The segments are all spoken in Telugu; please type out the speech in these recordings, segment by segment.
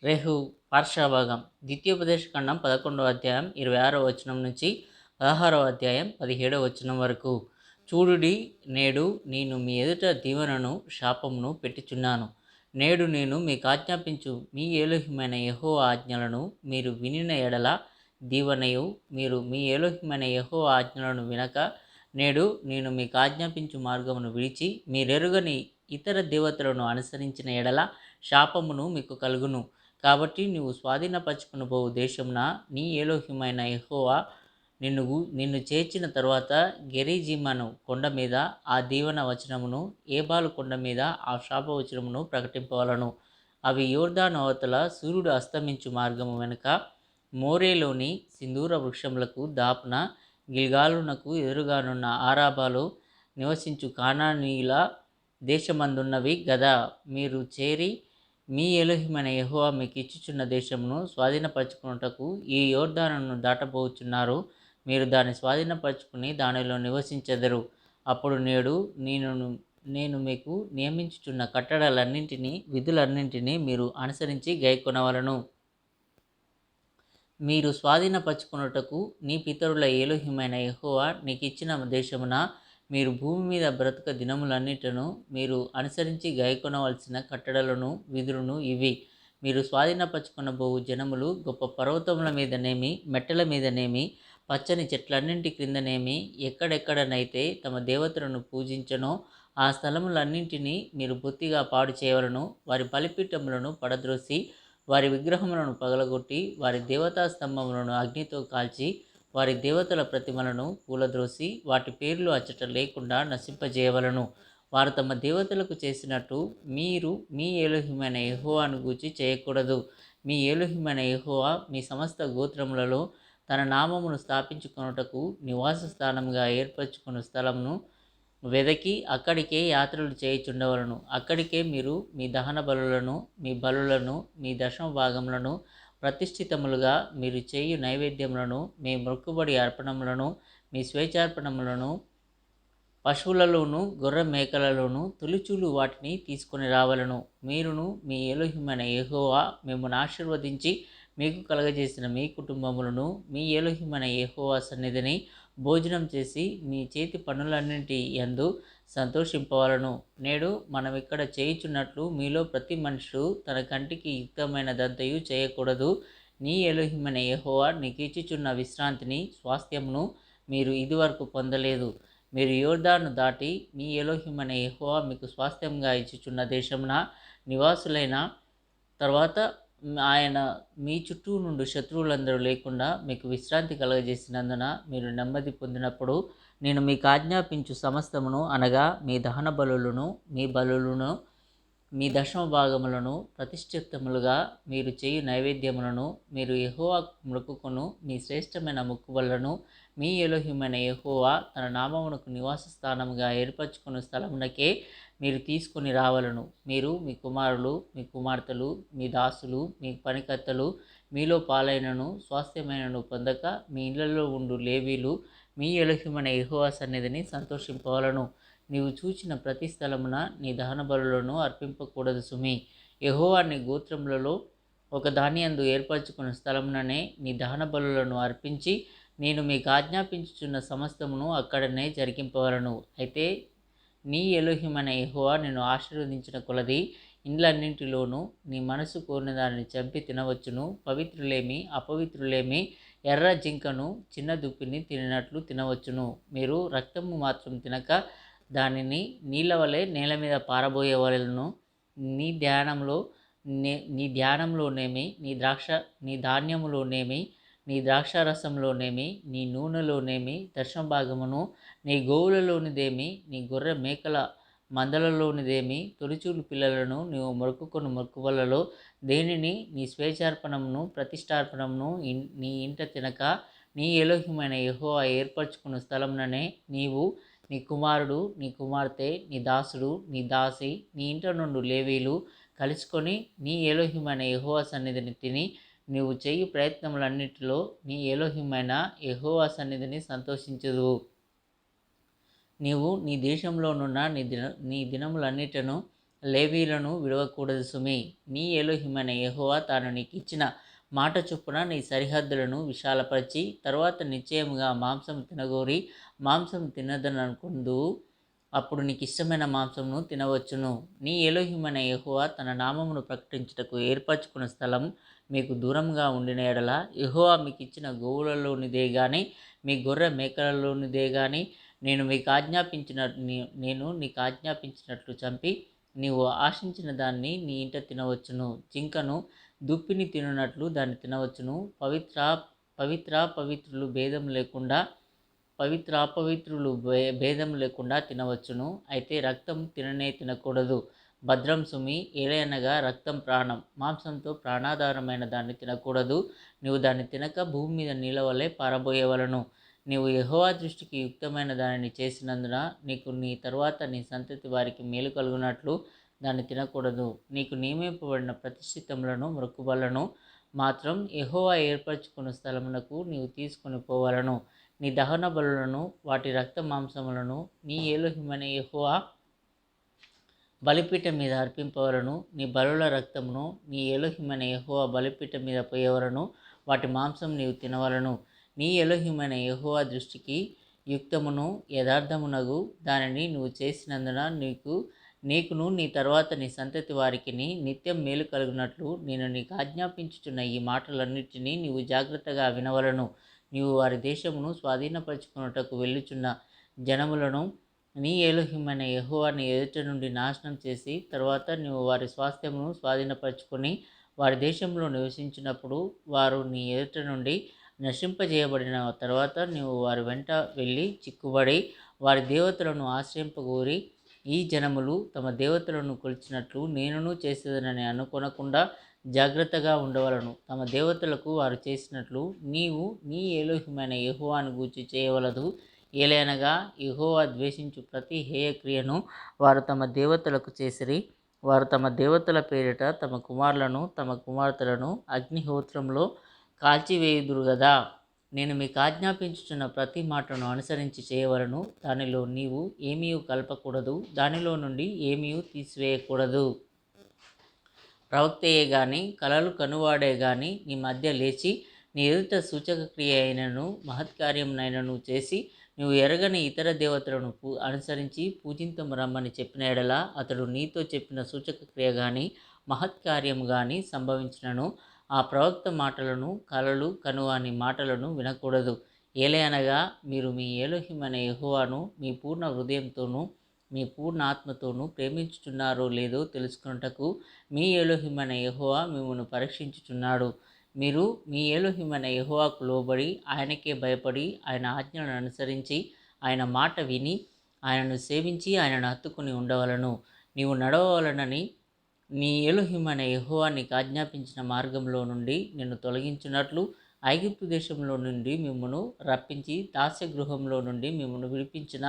రేహు పార్శ్వభాగం ద్వితీయోపదేశకాండం 11వ అధ్యాయం 26వ వచనం నుంచి 16వ అధ్యాయం 17వ వచనం వరకు. చూడుడి, నేడు నేను మీ ఎదుట దీవెనను శాపమును పెట్టుచున్నాను. నేడు నేను మీకు ఆజ్ఞాపించు మీ ఎలోహిమైన యెహోవా ఆజ్ఞలను మీరు వినిన ఎడల దీవెనయు, మీరు మీ ఎలోహిమైన యెహోవా ఆజ్ఞలను వినక నేడు నేను మీకు ఆజ్ఞాపించు మార్గమును విడిచి మీరెరుగని ఇతర దేవతలను అనుసరించిన ఎడల శాపమును మీకు కలుగును. కాబట్టి నువ్వు స్వాధీనపరచుకునబోవు దేశమున నీ ఎలోహిమైన యెహోవా నిన్ను చేర్చిన తరువాత గెరిజీమను కొండ మీద ఆ దీవెన వచనమును, ఏబాలు కొండ మీద ఆ శాప వచనమును ప్రకటింపవలను. అవి యోర్దాను అవతల సూర్యుడు అస్తమించు మార్గము వెనుక మోరేలోని సింధూర వృక్షములకు దాపున గిల్గాలునకు ఎదురుగానున్న ఆరాబాలో నివసించు కానానీయుల దేశమందున్నవి గదా. మీరు చేరి మీ ఎలోహిమైన యెహోవా మీకు ఇచ్చుచున్న దేశమును స్వాధీనపరచుకున్నటకు ఈ యోర్దానును దాటబోచున్నారు. మీరు దాన్ని స్వాధీనపరచుకుని దానిలో నివసించెదరు. అప్పుడు నేను మీకు నియమించుచున్న కట్టడలన్నింటినీ, విధులన్నింటినీ మీరు అనుసరించి గైకొనవలను. మీరు స్వాధీనపరచుకున్నటకు నీ పితరుల ఎలోహిమైన యెహోవా నీకిచ్చిన దేశమున మీరు భూమి మీద బ్రతుక దినములన్నిటను మీరు అనుసరించి గైకొనవలసిన కట్టడలను, విధులను ఇవి. మీరు స్వాధీనపరచుకొనబోవు జనములు గొప్ప పర్వతముల మీదనేమి, మెట్టల మీదనేమి, పచ్చని చెట్లన్నింటి క్రిందనేమి, ఎక్కడెక్కడనైతే తమ దేవతలను పూజించనో ఆ స్థలములన్నింటినీ మీరు బొత్తిగా పాడు చేయవలను. వారి బలిపీఠములను పడద్రోసి వారి విగ్రహములను పగలగొట్టి వారి దేవతా స్తంభములను అగ్నితో కాల్చి వారి దేవతల ప్రతిమలను కూలద్రోసి వాటి పేర్లు అచ్చట లేకుండా నశింపజేయవలను. వారు తమ దేవతలకు చేసినట్టు మీరు మీ ఎలోహిమైన యెహోవాను గూర్చి చేయకూడదు. మీ ఎలోహిమైన యెహోవా మీ సమస్త గోత్రములలో తన నామమును స్థాపించుకొనుటకు నివాస స్థానముగా ఏర్పరచుకున్న స్థలమును వెదకి అక్కడికే యాత్రలు చేయుచుండవలను. అక్కడికే మీరు మీ దహన బలులను, మీ బలులను, మీ దశమ భాగములను, ప్రతిష్ఠితములుగా మీరు చేయు నైవేద్యములను, మీ మొక్కుబడి అర్పణములను, మీ స్వేచ్ఛార్పణములను, పశువులలోను గొర్రె మేకలలోను తొలిచూలు వాటిని తీసుకొని రావలను. మీరును మీ ఎలోహిమైన యెహోవా మిమ్మును ఆశీర్వదించి మీకు కలగజేసిన మీ కుటుంబములను మీ ఎలోహిమైన యెహోవా సన్నిధిని భోజనం చేసి మీ చేతి పనులన్నింటి యందు సంతోషింపవలను. నేడు మనం ఇక్కడ చేయుచున్నట్లు మీలో ప్రతి మనుషుడు తన కంటికి యుక్తమైనదంతయు చేయకూడదు. నీ ఎలోహిమైన యెహోవా నీకిచ్చుచున్న విశ్రాంతిని, స్వాస్థ్యమును మీరు ఇదివరకు పొందలేదు. మీరు యోర్దాను దాటి మీ ఎలోహిమైన యెహోవా మీకు స్వాస్థ్యంగా ఇచ్చుచున్న దేశమున నివాసులైన తర్వాత ఆయన మీ చుట్టూ నుండి శత్రువులందరూ లేకుండా మీకు విశ్రాంతి కలగజేసినందున మీరు నెమ్మది పొందినప్పుడు నేను మీకు ఆజ్ఞాపించు సమస్తమును, అనగా మీ దహన బలులను, మీ బలులను, మీ దశమ భాగములను, ప్రతిష్ఠితములుగా మీరు చేయు నైవేద్యములను, మీరు యెహోవాకు మొక్కుకొను మీ శ్రేష్టమైన మొక్కుబళ్లను మీ ఎలోహిమైన యెహోవా తన నామమునకు నివాస స్థానముగా ఏర్పరచుకున్న స్థలమునకే మీరు తీసుకొని రావలను. మీరు, మీ కుమారులు, మీ కుమార్తెలు, మీ దాసులు, మీ పనికత్తెలు మీలో పాలైనను స్వాస్థ్యమైనను పొందక మీ ఇళ్లలో ఉండు లేవీలు మీ ఎలోహిమైన యెహోవా సన్నిధిని సంతోషింపవలను. నీవు చూచిన ప్రతి స్థలమున నీ దహన బలులను అర్పింపకూడదు సుమి. యెహోవా నీ గోత్రములలో ఒక దానియందు ఏర్పరచుకున్న స్థలముననే నీ దహన బలులను అర్పించి నేను మీకు ఆజ్ఞాపించుచున్న సమస్తమును అక్కడనే జరిగింపవలను. అయితే నీ ఎలోహిమైన యెహోవా నిన్ను ఆశీర్వదించిన కొలది ఇండ్లన్నింటిలోనూ నీ మనసు కోరిన దానిని చంపి తినవచ్చును. పవిత్రులేమి, అపవిత్రులేమి ఎర్ర జింకను, చిన్న దుప్పిని తినట్లు తినవచ్చును. మీరు రక్తము మాత్రం తినక దానిని నీళ్ళ వలె నేల మీద పారబోయవలెను. నీ ధ్యానంలోనేమి, నీ ధాన్యములోనేమి, నీ ద్రాక్షారసంలోనేమి, నీ నూనెలోనేమి దశమ భాగమును, నీ గోవులలోనిదేమి, నీ గొర్రె మేకల మందలలోనిదేమి, తొలిచూలు పిల్లలను నీవు మొక్కుకొను మొక్కుబళ్లలో దేనిని నీ స్వేచ్ఛార్పణమును, ప్రతిష్ఠార్పణమును నీ ఇంట తినక నీ ఎలోహిమైన యెహోవా ఏర్పరచుకున్న స్థలముననే నీవు, నీ కుమారుడు, నీ కుమార్తె, నీ దాసుడు, నీ దాసి, నీ ఇంట నుండి లేవీలు కలుసుకొని నీ ఎలోహిమైన యెహోవా సన్నిధిని తిని నీవు చేయు ప్రయత్నములన్నిటిలో నీ ఎలోహిమైన యెహోవా సన్నిధిని సంతోషించుదువు. నీవు నీ దేశంలోనున్న నీ దినములన్నిటను లేవీలను విడవకూడదు సుమి. నీ ఎలోహిమైన యెహోవా తాను నీకు ఇచ్చిన మాట చొప్పున నీ సరిహద్దులను విశాలపరిచి తర్వాత నిశ్చయముగా మాంసం తినగోరి మాంసం తినదననుకుందువు. అప్పుడు నీకు ఇష్టమైన మాంసమును తినవచ్చును. నీ ఎలోహిమైన యెహోవా తన నామమును ప్రకటించుటకు ఏర్పరచుకున్న స్థలం మీకు దూరంగా ఉండిన ఎడల యెహోవా మీకు ఇచ్చిన గోవులలోనిదే గాని మీ గొర్రె మేకలలోనిదే గాని నేను నీకు ఆజ్ఞాపించినట్లు చంపి నీవు ఆశించిన దాన్ని నీ ఇంట తినవచ్చును. జింకను దుప్పిని తినున్నట్లు దాన్ని తినవచ్చును. పవిత్రులు భేదం లేకుండా తినవచ్చును. అయితే రక్తం తినకూడదు. భద్రం సుమి. ఏలయనగా రక్తం ప్రాణం. మాంసంతో ప్రాణాధారమైన దాన్ని తినకూడదు. నీవు దాన్ని తినక భూమి మీద నీళ్ళ వలె పారబోయవలను. నీవు యెహోవా దృష్టికి యుక్తమైన దానిని చేసినందున నీకు నీ తరువాత నీ సంతతి వారికి మేలు కలుగునట్లు దాన్ని తినకూడదు. నీకు నియమింపబడిన ప్రతిష్ఠితములను మొక్కుబళ్లను మాత్రం యెహోవా ఏర్పరచుకున్న స్థలమునకు నీవు తీసుకొని పోవలను. నీ దహన బలులను వాటి రక్త మాంసములను నీ ఎలోహిమైన యెహోవా బలిపీఠం మీద అర్పింపవలను. నీ బలుల రక్తమును నీ ఎలోహిమైన యెహోవా బలిపీఠం మీద పోయవలను. వాటి మాంసం నీవు తినవలను. నీ ఎలోహిమైన యెహోవా దృష్టికి యుక్తమును యథార్థమునగు దానిని నువ్వు చేసినందున నీకును నీ తర్వాత నీ సంతతి వారికిని నిత్యం మేలు కలుగునట్లు నేను నీకు ఆజ్ఞాపించుచున్న ఈ మాటలన్నిటినీ నీవు జాగ్రత్తగా వినవలను. నీవు వారి దేశమును స్వాధీనపరచుకున్నటకు వెళ్ళుచున్న జనములను నీ ఎలోహిమైన యెహోవా నీ ఎదుట నుండి నాశనం చేసి తర్వాత నీవు వారి స్వాస్థ్యమును స్వాధీనపరచుకొని వారి దేశంలో నివసించినప్పుడు వారు నీ ఎదుట నుండి నశింపజేయబడిన తర్వాత నీవు వారి వెంట వెళ్ళి చిక్కుబడి వారి దేవతలను ఆశ్రయింపగోరి ఈ జనములు తమ దేవతలను కొలిచినట్లు నేనును చేసేదనని అనుకొనకుండా జాగ్రత్తగా ఉండవలను. తమ దేవతలకు వారు చేసినట్లు నీవు నీ ఎలోహిమైన యెహోవాను గూర్చి చేయవలదు. ఏలయనగా యెహోవా ద్వేషించు ప్రతి హేయక్రియను వారు తమ దేవతలకు చేసిరి. వారు తమ దేవతల పేరిట తమ కుమారులను తమ కుమార్తెలను అగ్నిహోత్రంలో కాల్చివేయుదురు గదా. నేను మీకు ఆజ్ఞాపించుచున్న ప్రతి మాటను అనుసరించి చేయవలను. దానిలో నీవు ఏమీ కలపకూడదు, దానిలో నుండి ఏమీ తీసివేయకూడదు. ప్రవక్తయే గాని కలలు కనువాడే గాని నీ మధ్య లేచి నీ ఎదుట సూచక క్రియ అయినను మహత్కార్యమునైనను చేసి నువ్వు ఎరగని ఇతర దేవతలను అనుసరించి పూజింతము రమ్మని చెప్పిన ఎడల అతడు నీతో చెప్పిన సూచక క్రియ గాని మహత్కార్యము గాని సంభవించినను ఆ ప్రవక్త మాటలను కలలు కనువాని మాటలను వినకూడదు. ఏలయనగా మీరు మీ ఎలోహిమైన యెహోవాను మీ పూర్ణ హృదయంతోనూ మీ పూర్ణ ఆత్మతోనూ ప్రేమించుచున్నారో లేదో తెలుసుకొనుటకు మీ ఎలోహిమైన యెహోవా మిమ్మును పరీక్షించుచున్నాడు. మీరు మీ ఎలోహిమైన యెహోవాకు లోబడి ఆయనకే భయపడి ఆయన ఆజ్ఞలను అనుసరించి ఆయన మాట విని ఆయనను సేవించి ఆయనను హత్తుకుని ఉండవలను. నీవు నడవవలనని నీ ఎలోహిమైన యెహోవా నీకు ఆజ్ఞాపించిన మార్గంలో నుండి నిన్ను తొలగించున్నట్లు ఐగుప్తు దేశంలో నుండి మిమ్మును రప్పించి దాస్య గృహంలో నుండి మిమ్మును విడిపించిన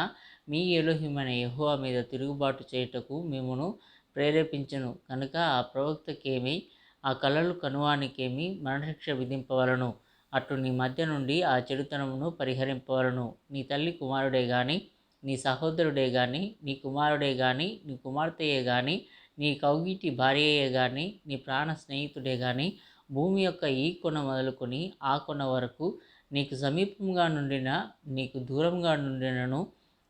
మీ ఎలోహిమైన యెహోవా మీద తిరుగుబాటు చేయుటకు మిమ్మును ప్రేరేపించును కనుక ఆ ప్రవక్తకేమి ఆ కలలు కనువానికేమి మరణశిక్ష విధింపవలను. అట్లు నీ మధ్య నుండి ఆ చెడుతనమును పరిహరింపవలను. నీ తల్లి కుమారుడే గాని నీ సహోదరుడే గాని నీ కుమారుడే గాని నీ కుమార్తెయే గాని నీ కౌగిటి భార్యయే గాని నీ ప్రాణ స్నేహితుడే గాని భూమి యొక్క ఈ కొన మొదలుకొని ఆ కొన వరకు నీకు సమీపంగా నుండిన నీకు దూరంగా నుండినను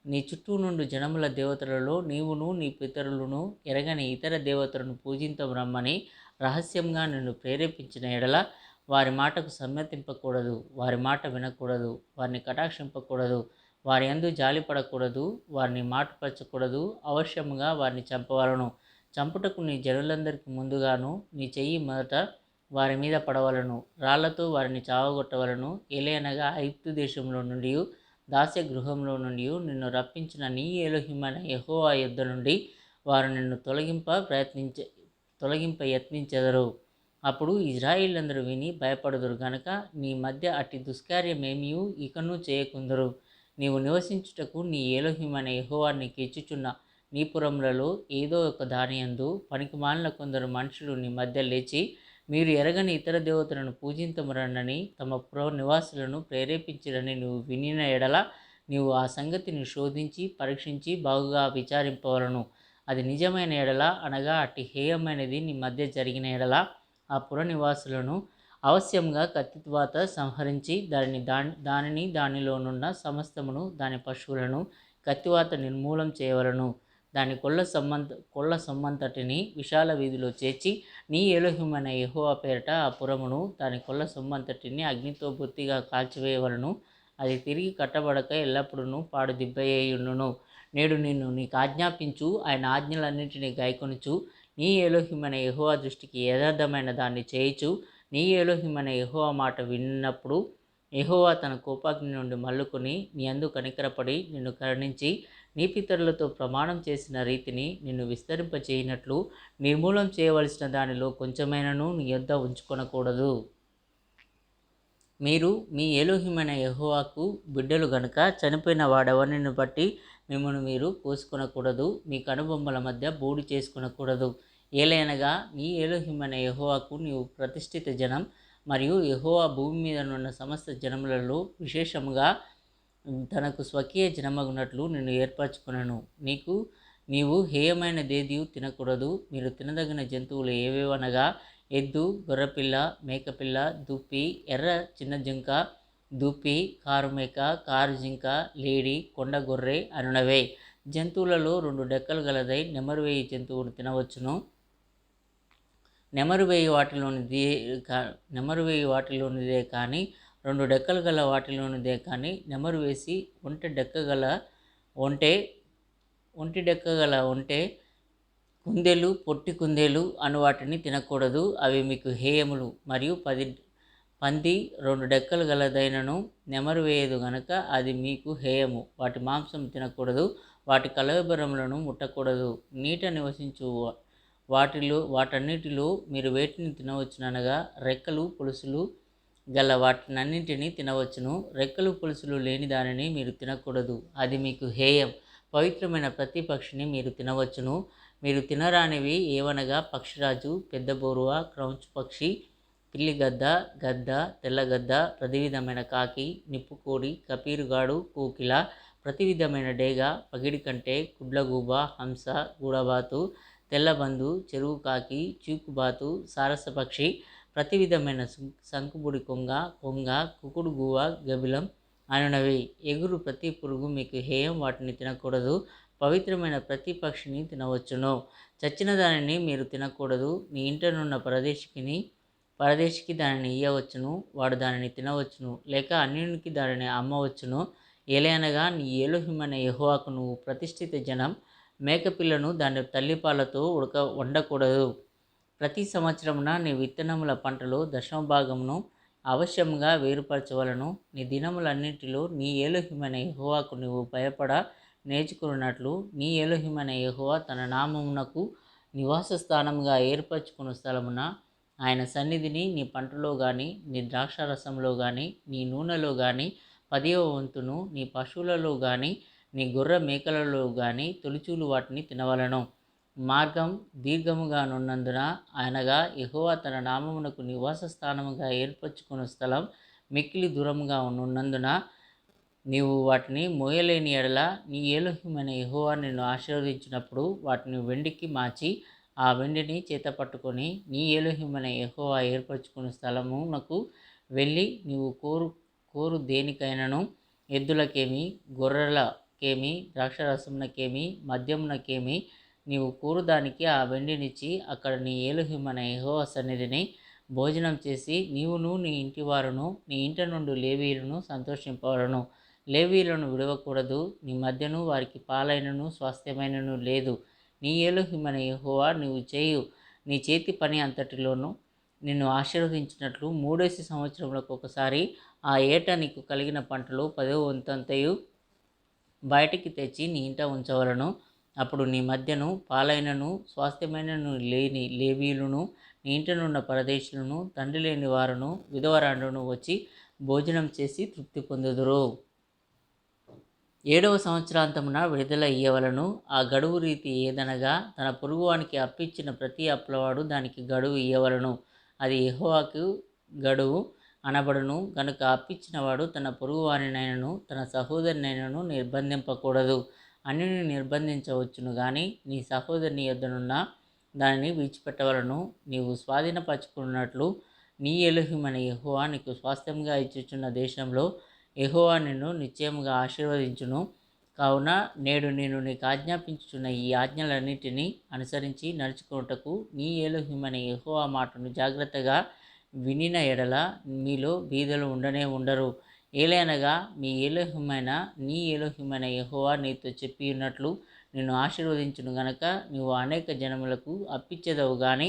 నీ చుట్టూ నుండి జనముల దేవతలలో నీవును నీ పితరులను ఎరగని ఇతర దేవతలను పూజింతం రమ్మని రహస్యంగా నిన్ను ప్రేరేపించిన ఎడల వారి మాటకు సమ్మతింపకూడదు, వారి మాట వినకూడదు, వారిని కటాక్షింపకూడదు, వారి యందు జాలిపడకూడదు, వారిని మాటపరచకూడదు, అవశ్యముగా వారిని చంపవలను. చంపుటకు నీ జనులందరికీ ముందుగాను నీ చెయ్యి మొదట వారి మీద పడవలను, రాళ్లతో వారిని చావగొట్టవలను. ఏలయనగా ఐగుప్తు దేశంలో నుండి దాస్య గృహంలో నుండి నిన్ను రప్పించిన నీ ఎలోహిమైన యెహోవా యొద్ద నుండి వారు నిన్ను తొలగింప యత్నించెదరు. అప్పుడు ఇశ్రాయేలీయులందరూ విని భయపడుదురు గనుక నీ మధ్య అట్టి దుష్కార్యమేమీ ఇకను చేయకుందురు. నీవు నివసించుటకు నీ ఎలోహిమైన యెహోవా నీకు ఇచ్చుచున్న నీ పురములలో ఏదో ఒక దానియందు పనికిమాలిన కొందరు మనుషులు నీ మధ్య లేచి మీరు ఎరగని ఇతర దేవతలను పూజింతమురనని తమ పుర నివాసులను ప్రేరేపించిరని నువ్వు వినిన ఎడల నీవు ఆ సంగతిని శోధించి పరీక్షించి బాగుగా విచారింపవలను. అది నిజమైన ఎడల, అనగా అట్టి హేయమైనది నీ మధ్య జరిగిన ఎడల, ఆ పుర నివాసులను అవశ్యంగా కత్తివాత సంహరించి దానిని దానిలోనున్న సమస్తమును దాని పశువులను కత్తివాత నిర్మూలం చేయవలను. దాని కొల్ల సొమ్మంతటిని విశాల వీధిలో చేర్చి నీ ఎలోహిమైన యెహోవా పేరట ఆ పురమును దాని కొల్ల సొమ్మంతటిని అగ్నితో బొత్తిగా కాల్చివేయవలను. అది తిరిగి కట్టబడక ఎల్లప్పుడూ పాడుదిబ్బయ్యుండును. నేడు నిన్ను నీకు ఆజ్ఞాపించు ఆయన ఆజ్ఞలన్నింటినీ గైకొనుచు నీ ఎలోహిమైన యెహోవా దృష్టికి యథార్థమైన దాన్ని చేయుచు నీ ఎలోహిమైన యెహోవా మాట విన్నప్పుడు యెహోవా తన కోపాగ్ని నుండి మల్లుకొని నీ యందు కనికరపడి నిన్ను కరుణించి నీ పితరులతో ప్రమాణం చేసిన రీతిని నిన్ను విస్తరింపచేయనట్లు నిర్మూలం చేయవలసిన దానిలో కొంచెమైనను నీ యొద్ద ఉంచుకొనకూడదు. మీరు మీ ఎలోహిమైన యెహోవాకు బిడ్డలు గనుక చనిపోయిన వాడెవరిని బట్టి మిమ్మల్ని మీరు కోసుకొనకూడదు, మీ కనుబొమ్మల మధ్య బూడి చేసుకొనకూడదు. ఏలయనగా నీ ఎలోహిమైన యెహోవాకు నీవు ప్రతిష్ఠిత జనం, మరియు యెహోవా భూమి మీద నున్న సమస్త జనములలో విశేషముగా తనకు స్వకీయ జనమగునట్లు నిన్ను ఏర్పరచుకొనెను. నీవు హేయమైన దేదియు తినకూడదు. మీరు తినదగిన జంతువులు ఏవేవనగా ఎద్దు, గొర్రెపిల్ల, మేకపిల్ల, దుప్పి, ఎర్ర చిన్న జింక, దుప్పి, కారుమేక, కారుజింక, లేడి, కొండ గొర్రె అనునవే. జంతువులలో 2 డెక్కలు గలదై నెమరువేయి జంతువును తినవచ్చును. నెమరువేయి వాటిలోనిదే కానీ 2 డెక్కలు గల వాటిలోనిదే కానీ నెమరు వేసి ఒంటి డెక్క గల ఒంటె, కుందేలు, పొట్టి కుందేలు అను వాటిని తినకూడదు, అవి మీకు హేయములు. మరియు పంది 2 డెక్కలు గలదైనను నెమరు వేయదు గనక అది మీకు హేయము. వాటి మాంసం తినకూడదు, వాటి కళేబరములను ముట్టకూడదు. నీట నివసించు వాటన్నిటిలో మీరు వేటిని తినవచ్చుననగా రెక్కలు పొలుసులు గల వాటినన్నింటినీ తినవచ్చును. రెక్కలు పొలుసులు లేని దానిని మీరు తినకూడదు, అది మీకు హేయం. పవిత్రమైన ప్రతి పక్షిని మీరు తినవచ్చును. మీరు తినరానివి ఏవనగా పక్షిరాజు, పెద్ద బోరువ, క్రౌంచు పక్షి, పిల్లిగద్ద, గద్ద, తెల్లగద్ద, ప్రతి విధమైన కాకి, నిప్పుకోడి, కపీరుగాడు, కోకిల, ప్రతి విధమైన డేగ, పగిడికంటె, గుడ్లగూబ, హంస, గూడబాతు, తెల్లబందు, చెరువు కాకి, చీకుబాతు, సారసపక్షి, ప్రతి విధమైన శంకుబుడి కొంగ, కుకుడుగువ్వ, గబిలం అనునవి. ఎగురు ప్రతి పురుగు మీకు హేయం, వాటిని తినకూడదు. పవిత్రమైన ప్రతి పక్షిని తినవచ్చును. చచ్చిన దానిని మీరు తినకూడదు. నీ ఇంటనున్న పరదేశికి దానిని ఇయ్యవచ్చును, వాడు దానిని తినవచ్చును, లేక అన్యునికి దానిని అమ్మవచ్చును. ఏలయనగా నీ ఎలోహిమైన యెహోవాకు నువ్వు ప్రతిష్ఠిత జనం. మేకపిల్లను దాని తల్లిపాలతో వండకూడదు. ప్రతి సంవత్సరమున నీ విత్తనముల పంటలో 10వ భాగమును అవశ్యముగా వేరుపరచవలను. నీ దినములన్నింటిలో నీ ఎలోహిమైన యెహోవాకు నీవు భయపడ నేర్చుకున్నట్లు నీ ఎలోహిమైన యెహోవా తన నామమునకు నివాస స్థానముగా ఏర్పరచుకున్న స్థలమున ఆయన సన్నిధిని నీ పంటలో కానీ, నీ ద్రాక్షారసంలో కానీ, నీ నూనెలో కానీ 10వ వంతును, నీ పశువులలో కానీ, నీ గొర్రె మేకలలో కానీ తొలిచూలు వాటిని తినవలను. మార్గం దీర్ఘముగా నున్నందున, అనగా యెహోవా తన నామమునకు నివాస స్థానముగా ఏర్పరచుకున్న స్థలం మిక్కిలి దూరముగా ఉన్నందున నీవు వాటిని మోయలేని ఎడల నీ ఎలోహిమైన యెహోవా నిన్ను ఆశీర్వదించినప్పుడు వాటిని వెండికి మార్చి ఆ వెండిని చేత పట్టుకొని నీ ఎలోహిమైన యెహోవా ఏర్పరచుకున్న స్థలమునకు వెళ్ళి నీవు కోరు దేనికైనను, ఎద్దులకేమి, గొర్రెలకేమి, ద్రాక్షారసమునకేమి, మద్యమునకేమి, నీవు కోరుదానికి ఆ వెండినిచ్చి అక్కడ నీ ఎలోహిమైన యెహోవా సన్నిధిని భోజనం చేసి నీవును నీ ఇంటివారును నీ ఇంట నుండి లేవీయులను సంతోషింపవలను. లేవీయులను విడవకూడదు. నీ మధ్యను వారికి పాలైనను స్వాస్థ్యమైనను లేదు. నీ ఎలోహిమైన యెహోవా నీవు చేయు నీ చేతి పని అంతటిలోనూ నిన్ను ఆశీర్వదించినట్లు 3 సంవత్సరములకు ఒకసారి ఆ ఏట నీకు కలిగిన పంటలో 10వ వంతంతయు బయటికి తెచ్చి నీ ఇంట ఉంచవలను. అప్పుడు నీ మధ్యను పాలైనను స్వాస్థ్యమైనను లేని లేవీయులను, నీ ఇంటనున్న పరదేశులను, తండ్రి లేని వారును, విధవరాండ్రును వచ్చి భోజనం చేసి తృప్తి పొందుదురు. 7వ సంవత్సరాంతమున విడుదల ఇయ్యవలను. ఆ గడువు రీతి ఏదనగా తన పొరుగువానికి అప్పిచ్చిన ప్రతి అప్పులవాడు దానికి గడువు ఇయ్యవలను. అది యెహోవాకు గడువు అనబడును గనుక అప్పిచ్చినవాడు తన పొరుగువానినైనను తన సహోదరినైనను నిర్బంధింపకూడదు. అన్నిని నిర్బంధించవచ్చును గాని నీ సహోదరుని యొద్దనున్న దానిని విడిచిపెట్టవలను. నీవు స్వాధీనపరచుకున్నట్లు నీ ఎలోహిమైన యెహోవా నీకు స్వాస్థ్యంగా ఇచ్చుచున్న దేశంలో యెహోవా నిన్ను నిశ్చయముగా ఆశీర్వదించును. కావున నేడు నేను నీకు ఆజ్ఞాపించుచున్న ఈ ఆజ్ఞలన్నిటినీ అనుసరించి నడుచుకొనుటకు నీ ఎలోహిమైన యెహోవా మాటను జాగ్రత్తగా వినిన ఎడల మీలో బీదలు ఉండనే ఉండరు. ఏలయనగా నీ ఎలోహిమైన యెహోవా నీతో చెప్పియున్నట్లు నిన్ను ఆశీర్వదించును గనక నీవు అనేక జనములకు అప్పిచ్చెదవు గాని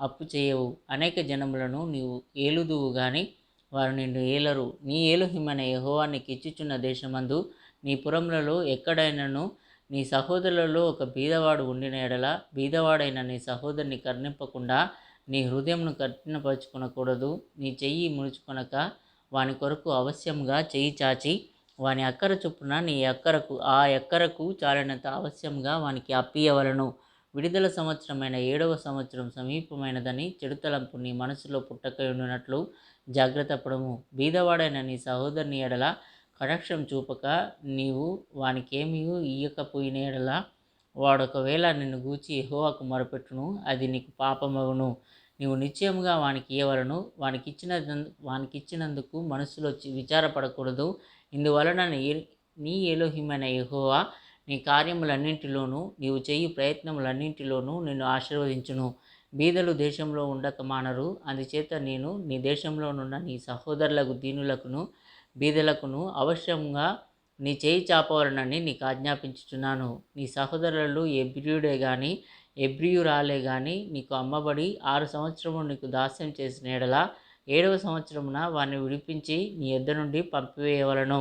అప్పు చేయవు. అనేక జనములను నీవు ఏలుదువు గాని వారు నిన్ను ఏలరు. నీ ఎలోహిమైన యెహోవా నీకు ఇచ్చుచున్న దేశమందు నీ పురములలో ఎక్కడైనను నీ సహోదరులలో ఒక బీదవాడు ఉండిన ఎడల బీదవాడైన నీ సహోదరుని కరుణింపకుండా నీ హృదయమును కఠినపరచుకొనకూడదు. నీ చెయ్యి ముడుచుకొనక వాని కొరకు అవశ్యంగా చెయ్యి చాచి వాని అక్కర చొప్పున నీ ఎక్కరకు చాలినంత అవశ్యంగా వానికి అప్పియవలను. విడుదల సంవత్సరమైన 7వ సంవత్సరం సమీపమైనదని చెడుతలంపు నీ మనసులో పుట్టకయుండునట్లు జాగ్రత్త పడుము. బీదవాడైన నీ సహోదరుని ఎడల కటాక్షం చూపక నీవు వానికేమీ ఇయ్యకపోయిన ఎడల వాడొకవేళ నిన్ను గూర్చి యెహోవాకు మొరపెట్టును, అది నీకు పాపమగును. నీవు నిశ్చయముగా వానికి ఇయ్యవలను. వానికిచ్చినందుకు మనసులో విచారపడకూడదు. ఇందువలన నీ ఎలోహిమైన యెహోవా నీ కార్యములన్నింటిలోనూ నీవు చేయు ప్రయత్నములన్నింటిలోనూ నిన్ను ఆశీర్వదించును. బీదలు దేశంలో ఉండక మానరు. అందుచేత నేను నీ దేశంలోనున్న నీ సహోదరులకు దీనులకును బీదలకును అవశ్యంగా నీ చేయి చాపవలనని నీకు ఆజ్ఞాపించుచున్నాను. నీ సహోదరులలో ఎబ్రియుడే గాని ఎబ్రియురాలే గాని నీకు అమ్మబడి 6 సంవత్సరములు నీకు దాస్యం చేసిన ఎడల 7వ సంవత్సరమున వారిని విడిపించి నీ యొద్ద నుండి పంపివేయవలను.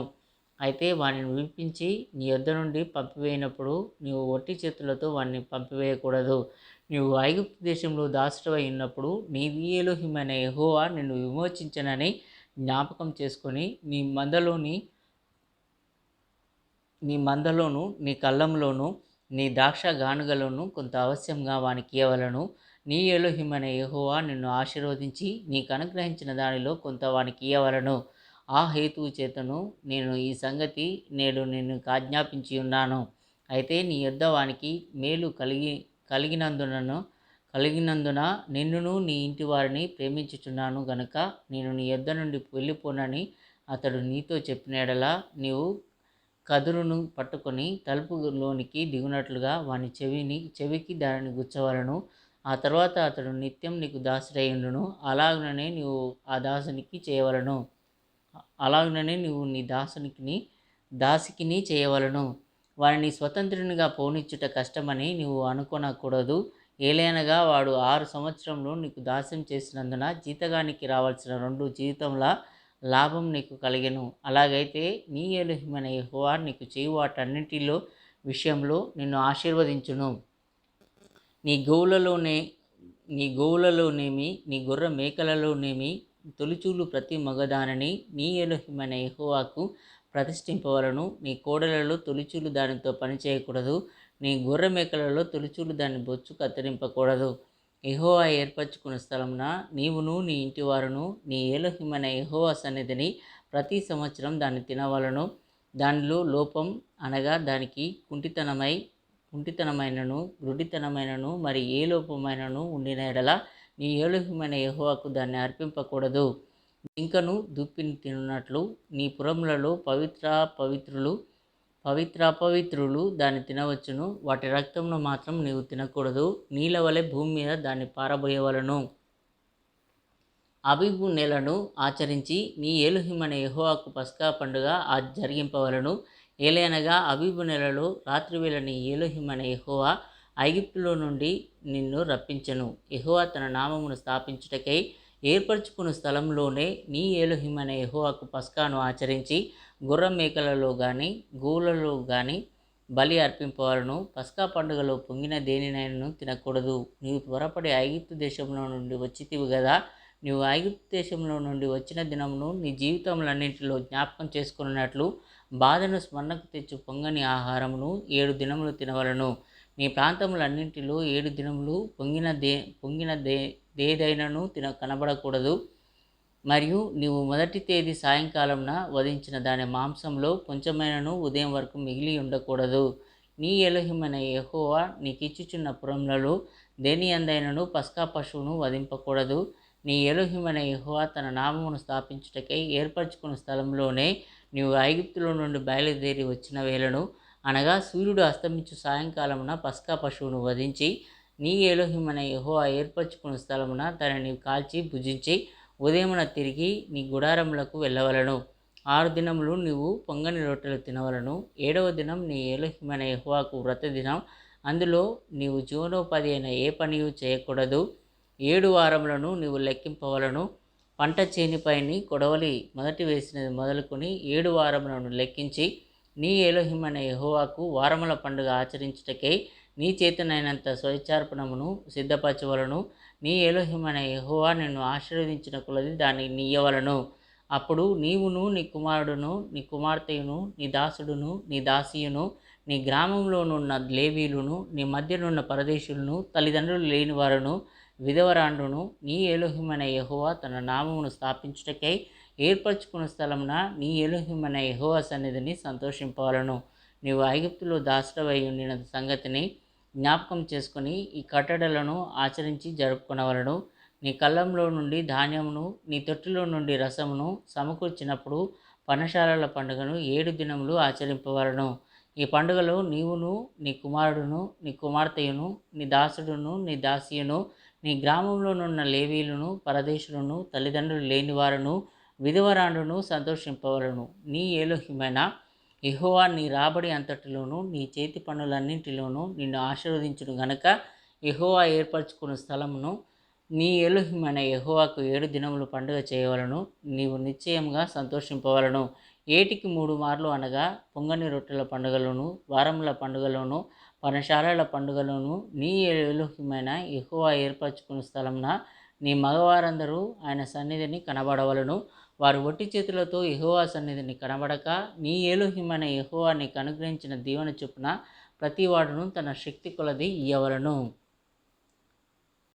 అయితే వారిని విడిపించి నీ యొద్ద నుండి పంపివేయినప్పుడు నీవు ఒట్టి చేతులతో వారిని పంపివేయకూడదు. నీవు ఐగుప్తు దేశంలో దాసుడవై ఉన్నప్పుడు నీ ఎలోహిమైన యెహోవా నిన్ను విమోచించనని జ్ఞాపకం చేసుకొని నీ మందలోను నీ కళ్ళంలోను నీ ద్రాక్ష గానుగలోను కొంత అవశ్యంగా వానికి ఇయ్యవలను. నీ ఎలోహిమైన యెహోవా నిన్ను ఆశీర్వదించి నీకు అనుగ్రహించిన దానిలో కొంత వానికి ఇయ్యవలను. ఆ హేతువు చేతను నేను ఈ సంగతి నేడు నిన్ను ఆజ్ఞాపించి ఉన్నాను. అయితే నీ యొద్ద వానికి మేలు కలిగినందున నిన్నును నీ ఇంటి వారిని ప్రేమించుచున్నాను గనుక నేను నీ యొద్ద నుండి వెళ్ళిపోనని అతడు నీతో చెప్పిన ఎడల నీవు కదురును పట్టుకొని తలుపులోనికి దిగునట్లుగా వాని చెవికి దానిని గుచ్చవలను. ఆ తర్వాత అతడు నిత్యం నీకు దాసుడైయుండును. అలాగుననే నీవు నీ దాసికిని చేయవలను. వారిని స్వతంత్రునిగా పోనిచ్చుట కష్టమని నీవు అనుకొనకూడదు. ఏలయనగా వాడు 6 సంవత్సరములు నీకు దాస్యం చేసినందున జీతగానికి రావాల్సిన 2 జీతముల లాభం నీకు కలిగెను. అలాగైతే నీ ఎలోహిమైన యెహోవా నీకు చేయు వాటన్నిటిలో విషయంలో నిన్ను ఆశీర్వదించును. నీ గోవులలోనేమి నీ గొర్రె మేకలలోనేమి తొలిచూలు ప్రతి మగదానిని నీ ఎలోహిమైన యెహోవాకు ప్రతిష్ఠింపవలను. నీ కోడలలో తొలిచూలు దానితో పనిచేయకూడదు. నీ గొర్రె మేకలలో తొలిచూలు దాని బొచ్చు కత్తిరింపకూడదు. యెహోవా ఏర్పరచుకున్న స్థలమున నీవును నీ ఇంటివారును నీ ఎలోహిమైన యెహోవా సన్నిధిని ప్రతి సంవత్సరం దాన్ని తినవలను. దానిలో లోపం అనగా దానికి కుంటితనమైనను గ్రుడ్డితనమైనను మరి ఏ లోపమైనను ఉండిన ఎడల నీ ఎలోహిమైన యెహోవాకు దాన్ని అర్పింపకూడదు. జింకను దుప్పిని తినున్నట్లు నీ పురములలో పవిత్రాపవిత్రులు దాన్ని తినవచ్చును. వాటి రక్తమును మాత్రం నీవు తినకూడదు. నీళ్ళ వలె భూమి మీద దాన్ని పారబోయవలను. అబీబు నెలను ఆచరించి నీ ఎలోహిమైన యెహోవాకు పస్కా పండుగ జరిగింపవలను. ఏలయనగా అబీబు నెలలో రాత్రివేళ నీ ఎలోహిమైన యెహోవా ఐగుప్తులో నుండి నిన్ను రప్పించెను. యెహోవా తన నామమును స్థాపించుటకై ఏర్పరచుకున్న స్థలంలోనే నీ ఎలోహిమైన యెహోవాకు పస్కాను ఆచరించి గుర్ర మేకలలో గాని గోవులలో గాని బలి అర్పింపవలను. పస్కా పండుగలో పొంగిన దేనినైనా తినకూడదు. నీవు త్వరపడి ఐగుప్తు దేశంలో నుండి వచ్చితివి గదా. నీవు ఐగుప్తు దేశంలో నుండి వచ్చిన దినమును నీ జీవితములన్నింటిలో జ్ఞాపకం చేసుకున్నట్లు బాధను స్మరణకు తెచ్చు పొంగని ఆహారమును 7 దినములు తినవలను. నీ ప్రాంతములన్నింటిలో 7 దినములు పొంగినదేదైనను కనబడకూడదు. మరియు నీవు మొదటి తేదీ సాయంకాలమున వధించిన దాని మాంసంలో కొంచెమైనను ఉదయం వరకు మిగిలి ఉండకూడదు. నీ ఎలోహిమైన యెహోవా నీకిచ్చుచున్న పురములలో దేని అందైనను పస్కా పశువును వధింపకూడదు. నీ ఎలోహిమైన యెహోవా తన నామమును స్థాపించుటకై ఏర్పరచుకున్న స్థలంలోనే నీవు ఐగుప్తులో నుండి బయలుదేరి వచ్చిన వేళను, అనగా సూర్యుడు అస్తమించు సాయంకాలమున పస్కా పశువును వధించి, నీ ఎలోహిమైన యెహోవా ఏర్పరచుకున్న స్థలమున దానిని కాల్చి భుజించి ఉదయమున తిరిగి నీ గుడారములకు వెళ్ళవలను. 6 దినములు నీవు పొంగని రొట్టెలు తినవలను. 7వ దినం నీ ఎలోహిమైన యెహోవాకు వ్రత దినం. అందులో నీవు జీవనోపాధి అయిన ఏ పనియు చేయకూడదు. 7 వారములను నీవు లెక్కింపవలను. పంట చేనిపైని కొడవలి మొదటి వేసినది మొదలుకొని 7 వారములను లెక్కించి నీ ఎలోహిమైన యెహోవాకు వారముల పండుగ ఆచరించుటకై నీ చేతనైనంత స్వచ్ఛార్పణమును సిద్ధపరచవలను. నీ ఎలోహిమైన యెహోవా నిన్ను ఆశీర్వదించిన కొలది దాన్ని నీయవలను. అప్పుడు నీవును, నీ కుమారుడును, నీ కుమార్తెయును, నీ దాసుడును, నీ దాసియును, నీ గ్రామంలోనున్న లేవీయులను, నీ మధ్యనున్న పరదేశులను, తల్లిదండ్రులు లేనివారును, విధవరాండ్రును, నీ ఎలోహిమైన యెహోవా తన నామమును స్థాపించుటకై ఏర్పరచుకున్న స్థలమున నీ ఎలోహిమైన యెహోవా సన్నిధిని సంతోషింపవలను. నీవు ఐగుప్తులో దాసుడవై ఉండిన సంగతిని జ్ఞాపకం చేసుకొని ఈ కట్టడలను ఆచరించి జరుపుకొనవలను. నీ కళ్ళంలో నుండి ధాన్యమును, నీ తొట్టిలో నుండి రసమును సమకూర్చినప్పుడు పర్ణశాలల పండుగను 7 దినములు ఆచరింపవలను. ఈ పండుగలో నీవును, నీ కుమారుడును, నీ కుమార్తెయును, నీ దాసుడును, నీ దాసియును, నీ గ్రామంలోనున్న లేవీయులను, పరదేశులను, తల్లిదండ్రులు లేనివారును, విధవరాండ్రును సంతోషింపవలను. నీ ఎలోహిమైన యెహోవా నీ రాబడి అంతటిలోనూ నీ చేతి పనులన్నింటిలోనూ నిన్ను ఆశీర్వదించును గనుక యెహోవా ఏర్పరచుకున్న స్థలమును నీ ఎలోహిమైన యెహోవాకు 7 దినములు పండుగ చేయవలను. నీవు నిశ్చయముగా సంతోషింపవలను. ఏటికి 3 మార్లు, అనగా పొంగని రొట్టెల పండుగలోను, వారముల పండుగలోను, పర్ణశాలల పండుగలోను నీ ఎలోహిమైన యెహోవా ఏర్పరచుకున్న స్థలమున నీ మగవారందరూ ఆయన సన్నిధిని కనబడవలను. వారు ఒట్టి చేతులతో యెహోవా సన్నిధిని కనబడక, నీ ఎలోహిమైన యెహోవా నీకు అనుగ్రహించిన దీవెన చొప్పున ప్రతివాడును తన శక్తి కొలది ఇయ్యవలను.